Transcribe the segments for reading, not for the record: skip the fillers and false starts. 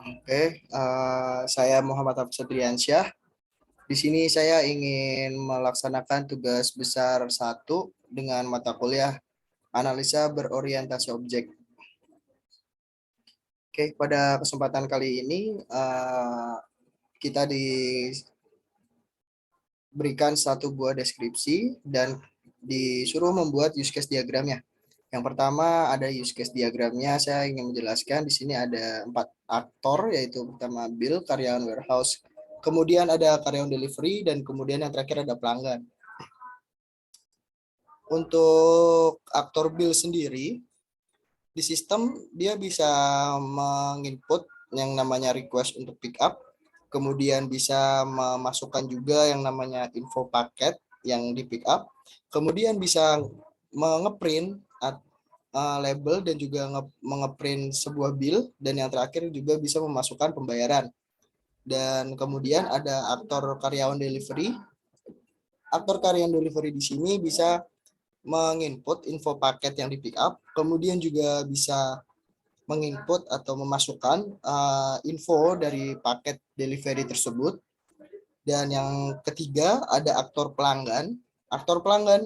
Oke, saya Muhammad Hafsat Triansyah. Di sini saya ingin melaksanakan tugas besar 1 dengan mata kuliah analisa berorientasi objek. Oke, pada kesempatan kali ini kita diberikan satu buah deskripsi dan disuruh membuat use case diagramnya. Yang pertama ada use case diagramnya. Saya ingin menjelaskan di sini ada 4 aktor, yaitu pertama bill, karyawan warehouse, kemudian ada karyawan delivery, dan kemudian yang terakhir ada pelanggan. Untuk aktor bill sendiri, di sistem dia bisa menginput yang namanya request untuk pick up, kemudian bisa memasukkan juga yang namanya info paket yang di pick up, kemudian bisa mengeprint label dan juga mengeprint sebuah bill, dan yang terakhir juga bisa memasukkan pembayaran. Dan kemudian ada aktor karyawan delivery. Aktor karyawan delivery di sini bisa menginput info paket yang di pick up, kemudian juga bisa menginput atau memasukkan info dari paket delivery tersebut. Dan yang ketiga ada aktor pelanggan. Aktor pelanggan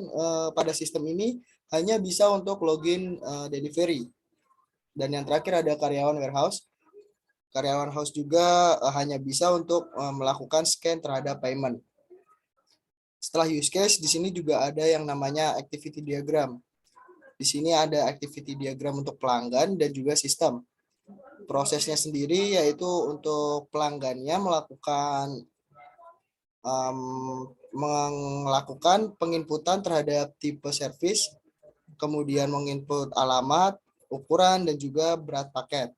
pada sistem ini hanya bisa untuk login delivery. Dan yang terakhir ada karyawan warehouse. Karyawan house juga hanya bisa untuk melakukan scan terhadap payment. Setelah use case, di sini juga ada yang namanya activity diagram. Di sini ada activity diagram untuk pelanggan dan juga sistem. Prosesnya sendiri yaitu untuk pelanggannya melakukan penginputan terhadap tipe service, kemudian menginput alamat, ukuran, dan juga berat paket.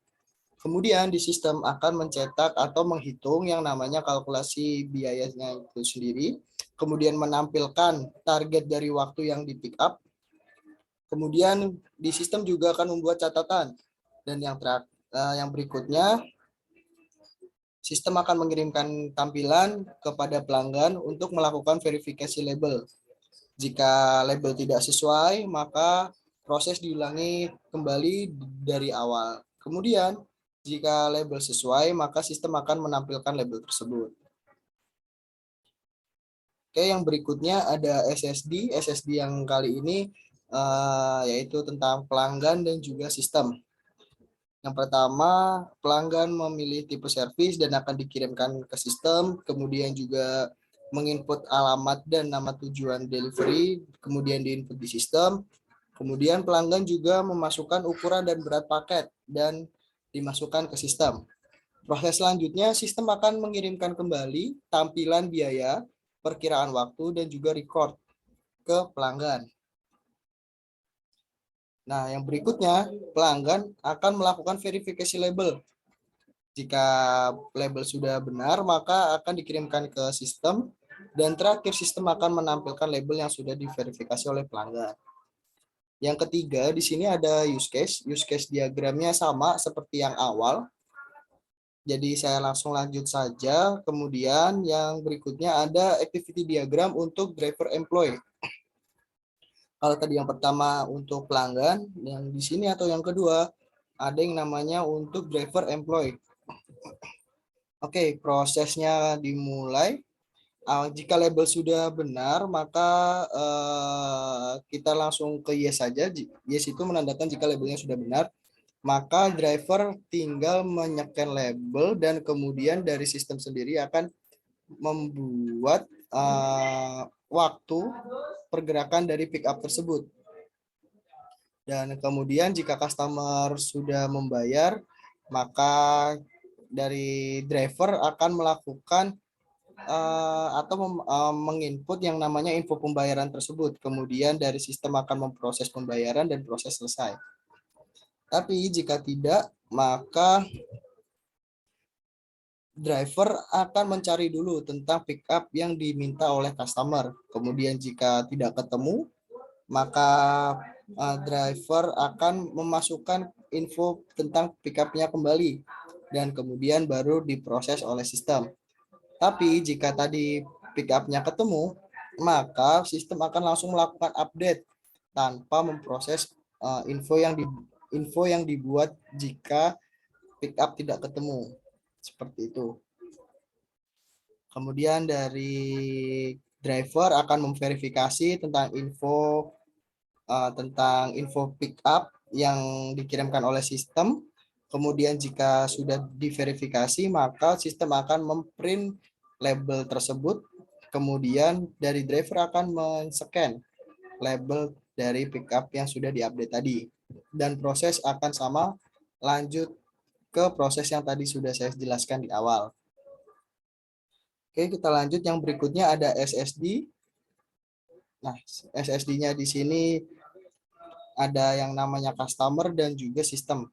Kemudian di sistem akan mencetak atau menghitung yang namanya kalkulasi biayanya itu sendiri, kemudian menampilkan target dari waktu yang di pick up, kemudian di sistem juga akan membuat catatan, dan yang berikutnya sistem akan mengirimkan tampilan kepada pelanggan untuk melakukan verifikasi label. Jika label tidak sesuai, maka proses diulangi kembali dari awal. Kemudian, jika label sesuai, maka sistem akan menampilkan label tersebut. Oke, yang berikutnya ada SSD. SSD yang kali ini yaitu tentang pelanggan dan juga sistem. Yang pertama, pelanggan memilih tipe servis dan akan dikirimkan ke sistem, kemudian juga menginput alamat dan nama tujuan delivery, kemudian diinput di sistem. Kemudian pelanggan juga memasukkan ukuran dan berat paket dan dimasukkan ke sistem. Proses selanjutnya, sistem akan mengirimkan kembali tampilan biaya, perkiraan waktu, dan juga record ke pelanggan. Nah, yang berikutnya, pelanggan akan melakukan verifikasi label. Jika label sudah benar, maka akan dikirimkan ke sistem, dan terakhir sistem akan menampilkan label yang sudah diverifikasi oleh pelanggan. Yang ketiga, di sini ada use case. Use case diagramnya sama seperti yang awal. Jadi saya langsung lanjut saja. Kemudian yang berikutnya ada activity diagram untuk driver employee. Kalau tadi yang pertama untuk pelanggan, yang di sini atau yang kedua ada yang namanya untuk driver employee. Oke, prosesnya dimulai. Jika label sudah benar, maka kita langsung ke yes saja. Yes itu menandakan jika labelnya sudah benar. Maka driver tinggal menyekan label dan kemudian dari sistem sendiri akan membuat waktu pergerakan dari pick up tersebut. Dan kemudian jika customer sudah membayar, maka dari driver akan melakukan atau menginput yang namanya info pembayaran tersebut. Kemudian dari sistem akan memproses pembayaran dan proses selesai. Tapi jika tidak, maka driver akan mencari dulu tentang pick up yang diminta oleh customer. Kemudian jika tidak ketemu, maka driver akan memasukkan info tentang pick up-nya kembali. Dan kemudian baru diproses oleh sistem. Tapi jika tadi pick up-nya ketemu, maka sistem akan langsung melakukan update tanpa memproses info yang dibuat jika pick up tidak ketemu. Seperti itu. Kemudian dari driver akan memverifikasi tentang info pick up yang dikirimkan oleh sistem. Kemudian jika sudah diverifikasi, maka sistem akan memprint label tersebut. Kemudian dari driver akan men-scan label dari pickup yang sudah diupdate tadi. Dan proses akan sama, lanjut ke proses yang tadi sudah saya jelaskan di awal. Oke, kita lanjut. Yang berikutnya ada SSD. Nah, SSD-nya di sini ada yang namanya customer dan juga sistem.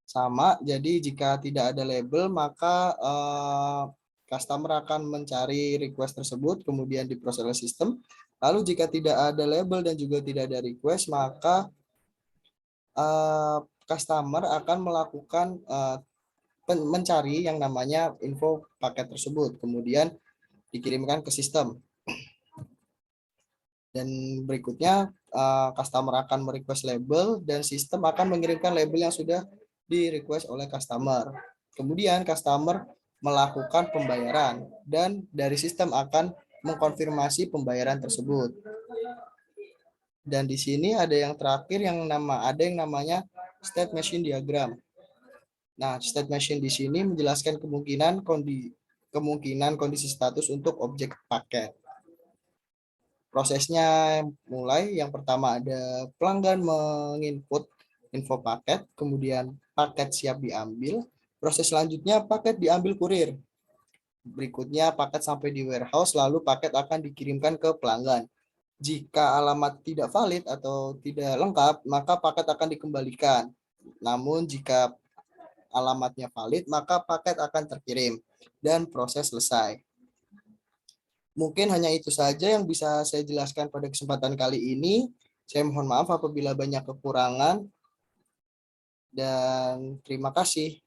Sama, jadi jika tidak ada label, maka customer akan mencari request tersebut, kemudian diproses oleh sistem. Lalu jika tidak ada label dan juga tidak ada request, maka customer akan melakukan mencari yang namanya info paket tersebut, kemudian dikirimkan ke sistem. Dan berikutnya customer akan merequest label dan sistem akan mengirimkan label yang sudah di request oleh customer. Kemudian customer melakukan pembayaran dan dari sistem akan mengkonfirmasi pembayaran tersebut. Dan di sini ada yang terakhir ada yang namanya state machine diagram. Nah, state machine di sini menjelaskan kemungkinan kondisi status untuk objek paket. Prosesnya mulai, yang pertama ada pelanggan menginput info paket, kemudian paket siap diambil. Proses selanjutnya paket diambil kurir. Berikutnya paket sampai di warehouse, lalu paket akan dikirimkan ke pelanggan. Jika alamat tidak valid atau tidak lengkap, maka paket akan dikembalikan. Namun jika alamatnya valid, maka paket akan terkirim dan proses selesai. Mungkin hanya itu saja yang bisa saya jelaskan pada kesempatan kali ini. Saya mohon maaf apabila banyak kekurangan, dan terima kasih.